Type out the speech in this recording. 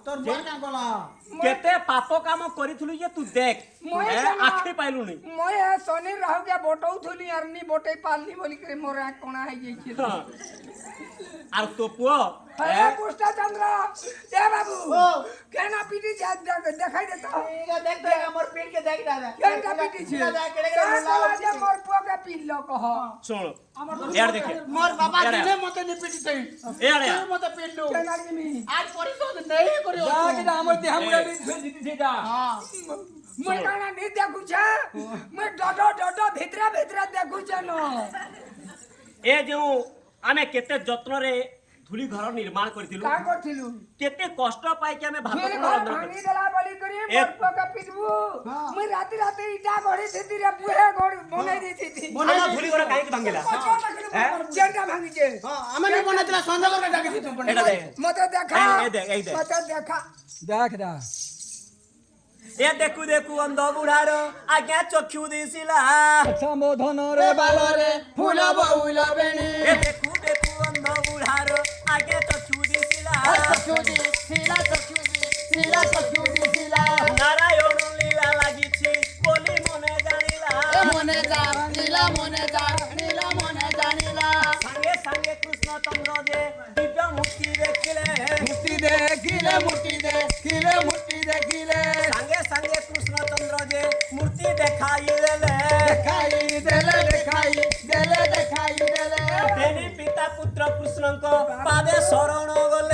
তোর বুয়া কাঁ গলা কেতে পাপ কাম করিথুলু যে তু দেখ আখি পাইলুনি মই শনি রাহু কে বটৌথুলি আর নি বটে পারলি বলি করে মোর আঁখ কোনা হই যাইছে আর তো পুଅ হ্যাঁ পুষ্টা চন্দ্র এ বাবু কেন পিটি যা দেখাই দে তো দেখ দেখ আমার পেট কে দেখ দাদা কেন পিটি ছে যে মোর পুয়া কে পিল্লো কহ শুন ইয়ার দেখে মোর বাবা দিনে মতে নি পিটি তই ইয়ার মতে পিটলু কেন আমি আজ পরিশোধ নেই করিও যা কি আমার দেহ মুড়া বি জিতি যা মই কানা নি দেখুছে মই ডড ভিতরা ভিতরা দেখুছে ন এ যে আমি কেতে যত্নরে ধুলি ঘর নির্মাণ করিছিলু কা করছিলু কেতে কষ্ট পাই কি আমি ভাত ধুলি রন্ধন ঘর করি ভাঙি দেলা বলি করি মোর পুয়া কে পিটবু মই রাতি রাতি ইটা গড়ি দিতি রে বুহে গড় বনাই দিতি আমার ধুলি ঘর কাইকে ভাঙিলা যেটা ভাঙিছে আমি নি বনাইতলা সন্দেহ করে ডাকি দিতু এটা দেখ মতে দেখা এই দেখ মতে দেখা দেখ দা এ দেখু দেখু অন্ধ বুড়ার আজ্ঞা চক্ষু দিছিলা সম্বোধন রে বালরে ফুল বউল বেনি এ দেখু দেখু অন্ধ বুড়ার আজ্ঞা চক্ষু দিছিলা চক্ষুদি শিলা চক্ষুদি শিলা নারায়ণ লীলা লাগিছি বলি মনে জানিলা মনে জানিলা মনে জানিলা সঙ্গে সঙ্গে কৃষ্ণচন্দ্র যে দিব্য মুক্তি দেখিলে মুক্তি দেখিলে সঙ্গে সঙ্গে কৃষ্ণচন্দ্র যে মূর্তি দেখাই দেলে দেখাই দেলে তেনি পিতা পুত্র কৃষ্ণଙ୍କ ପାଦେ ଶରଣ ଗଲେ